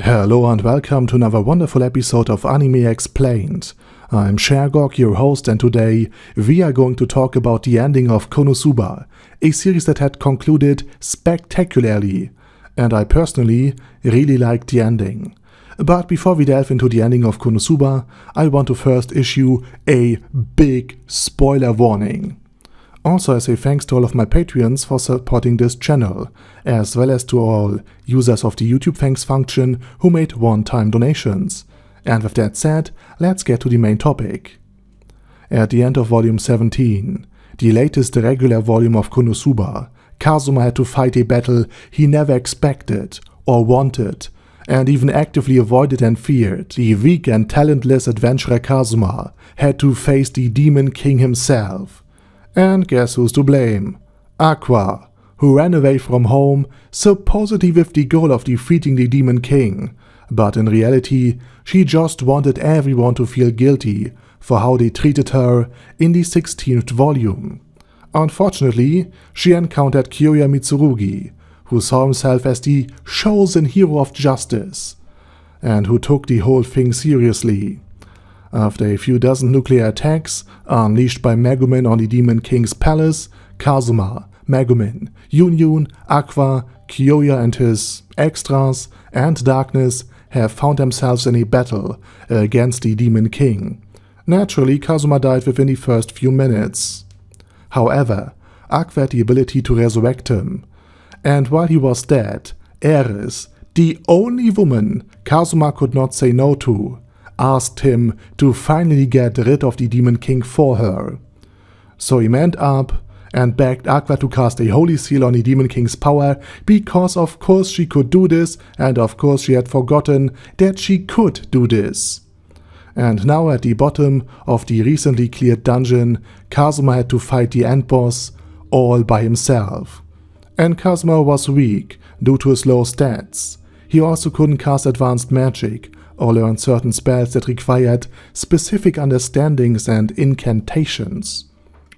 Hello and welcome to another wonderful episode of Anime Explained. I'm Shergog, your host, and today we are going to talk about the ending of Konosuba, a series that had concluded spectacularly, and I personally really liked the ending. But before we delve into the ending of Konosuba, I want to first issue a big spoiler warning. Also, I say thanks to all of my Patreons for supporting this channel, as well as to all users of the YouTube thanks function who made one-time donations. And with that said, let's get to the main topic. At the end of Volume 17, the latest regular volume of Konosuba, Kazuma had to fight a battle he never expected or wanted, and even actively avoided and feared. The weak and talentless adventurer Kazuma had to face the Demon King himself. And guess who's to blame? Aqua, who ran away from home, supposedly with the goal of defeating the Demon King, but in reality, she just wanted everyone to feel guilty for how they treated her in the 16th volume. Unfortunately, she encountered Kyoya Mitsurugi, who saw himself as the chosen hero of justice, and who took the whole thing seriously. After a few dozen nuclear attacks unleashed by Megumin on the Demon King's palace, Kazuma, Megumin, Yunyun, Aqua, Kyoya and his extras, and Darkness have found themselves in a battle against the Demon King. Naturally, Kazuma died within the first few minutes. However, Aqua had the ability to resurrect him, and while he was dead, Ares, the only woman Kazuma could not say no to, asked him to finally get rid of the Demon King for her. So he manned up and begged Aqua to cast a holy seal on the Demon King's power, because of course she could do this, and of course she had forgotten that she could do this. And now at the bottom of the recently cleared dungeon, Kazuma had to fight the end boss all by himself. And Kazuma was weak due to his low stats. He also couldn't cast advanced magic or learn certain spells that required specific understandings and incantations.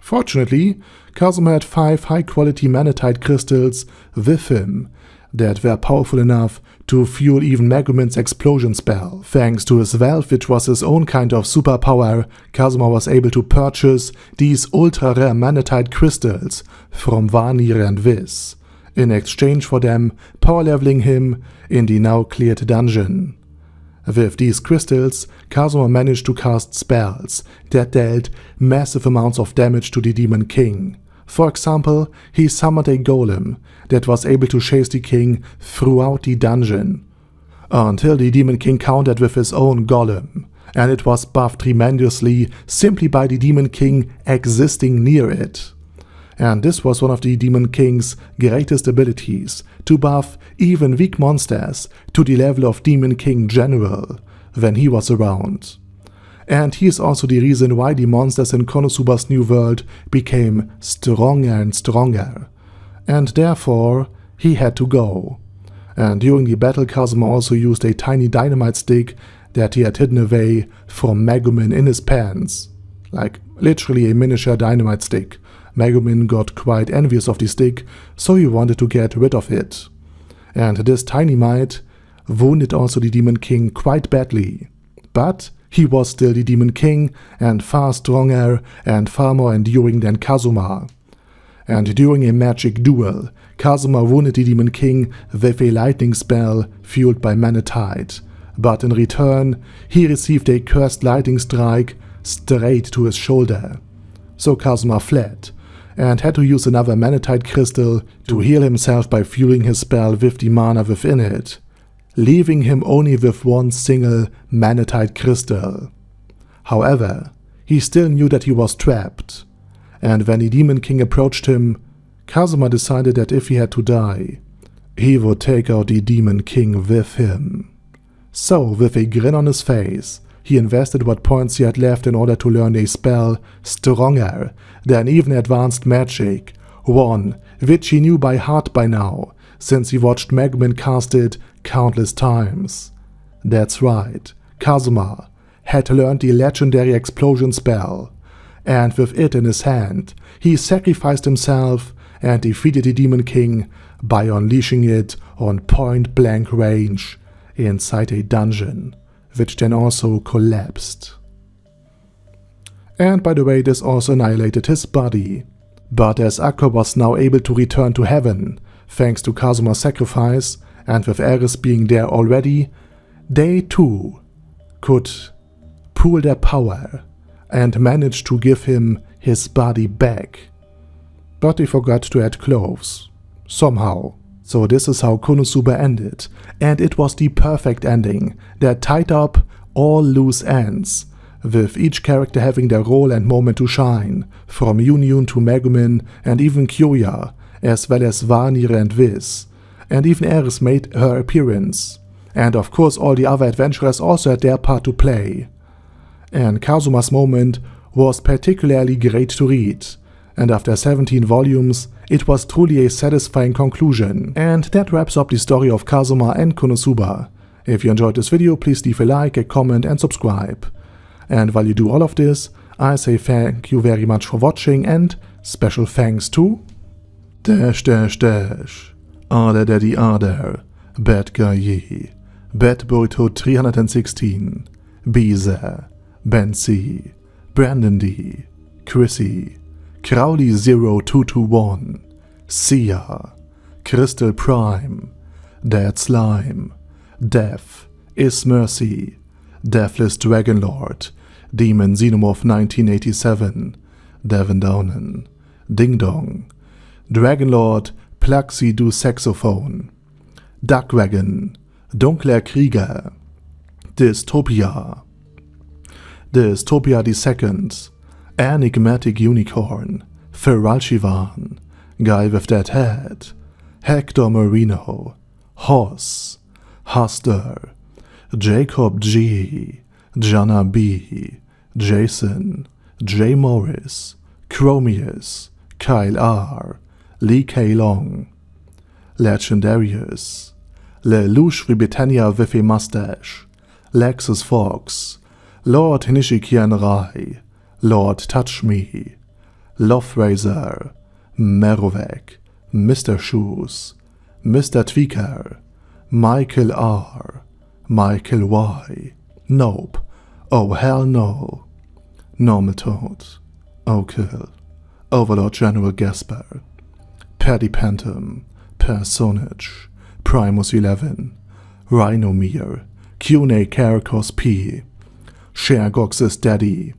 Fortunately, Kazuma had 5 high-quality manatite crystals with him that were powerful enough to fuel even Megumin's explosion spell. Thanks to his wealth, which was his own kind of superpower, Kazuma was able to purchase these ultra-rare manatite crystals from Vanir and Viz, in exchange for them power-leveling him in the now cleared dungeon. With these crystals, Kazuma managed to cast spells that dealt massive amounts of damage to the Demon King. For example, he summoned a golem that was able to chase the king throughout the dungeon, until the Demon King countered with his own golem, and it was buffed tremendously simply by the Demon King existing near it. And this was one of the Demon King's greatest abilities, to buff even weak monsters to the level of Demon King General when he was around. And he is also the reason why the monsters in Konosuba's new world became stronger and stronger. And therefore, he had to go. And during the battle, Kazuma also used a tiny dynamite stick that he had hidden away from Megumin in his pants. Like literally a miniature dynamite stick. Megumin got quite envious of the stick, so he wanted to get rid of it. And this tiny mite wounded also the Demon King quite badly. But he was still the Demon King, and far stronger and far more enduring than Kazuma. And during a magic duel, Kazuma wounded the Demon King with a lightning spell fueled by manatite. But in return, he received a cursed lightning strike straight to his shoulder. So Kazuma fled, and had to use another manatite crystal to heal himself by fueling his spell with the mana within it, leaving him only with one single manatite crystal. However, he still knew that he was trapped, and when the Demon King approached him, Kazuma decided that if he had to die, he would take out the Demon King with him. So, with a grin on his face, he invested what points he had left in order to learn a spell stronger than even advanced magic, one which he knew by heart by now, since he watched Megumin cast it countless times. That's right, Kazuma had learned the legendary explosion spell, and with it in his hand, he sacrificed himself and defeated the Demon King by unleashing it on point-blank range inside a dungeon, which then also collapsed. And by the way, this also annihilated his body. But as Aqua was now able to return to heaven, thanks to Kazuma's sacrifice, and with Ares being there already, they too could pool their power and manage to give him his body back. But they forgot to add clothes. Somehow. So this is how Konosuba ended, and it was the perfect ending that tied up all loose ends, with each character having their role and moment to shine, from Yun to Megumin and even Kyoya, as well as Vanir and Viz, and even Ares made her appearance, and of course all the other adventurers also had their part to play. And Kazuma's moment was particularly great to read, and after 17 volumes, it was truly a satisfying conclusion. And that wraps up the story of Kazuma and Konosuba. If you enjoyed this video, please leave a like, a comment and subscribe. And while you do all of this, I say thank you very much for watching, and special thanks to Other Daddy Other, Bad Guy Ye, Bad Burrito 316, Biza, Ben C, Brandon D, Chrissy, Crowley 0221, Sia, Crystal Prime, Dead Slime, Death is Mercy, Deathless Dragonlord, Demon Xenomorph 1987, Devin Downen, Ding Dong, Dragonlord Plaxi du Saxophone, Duckwagon, Dunkler Krieger, Dystopia II, Enigmatic Unicorn, Feralchivan, Guy with Dead Head, Hector Marino, Hoss, Huster, Jacob G, Jana B, Jason, J. Morris, Chromius, Kyle R, Lee K. Long, Legendarius, Lelouch Britannia with a Mustache, Lexus Fox, Lord Nishikian Rai, Lord Touch Me, Loverazor, Merovec, Mr. Shoes, Mr. Tweaker, Michael R, Michael Y, Nope, Oh Hell No, Normal Toad, Oh Kill, Overlord General Gasper, Paddy Pantom, Personage, Primus 11, Rhinomere, Cune Caracos P, Shergox's Daddy,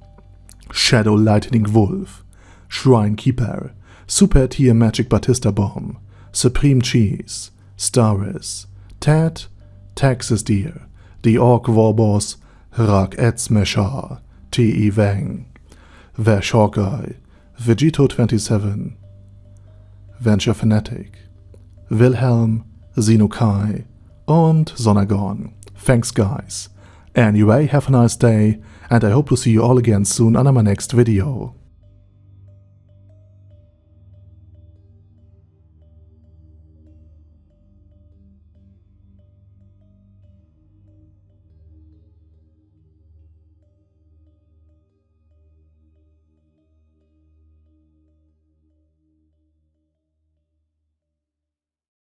Shadow Lightning Wolf, Shrine Keeper, Super Tier Magic Batista Bomb, Supreme Cheese, Staris, Ted, Texas Deer, The Orc Warboss, Rak Edsmeshar, T.E. Wang, Vash Hawkeye, Vegito 27, Venture Fanatic, Wilhelm, Xenokai und Sonagon. Thanks guys. Anyway, have a nice day, and I hope to see you all again soon on my next video.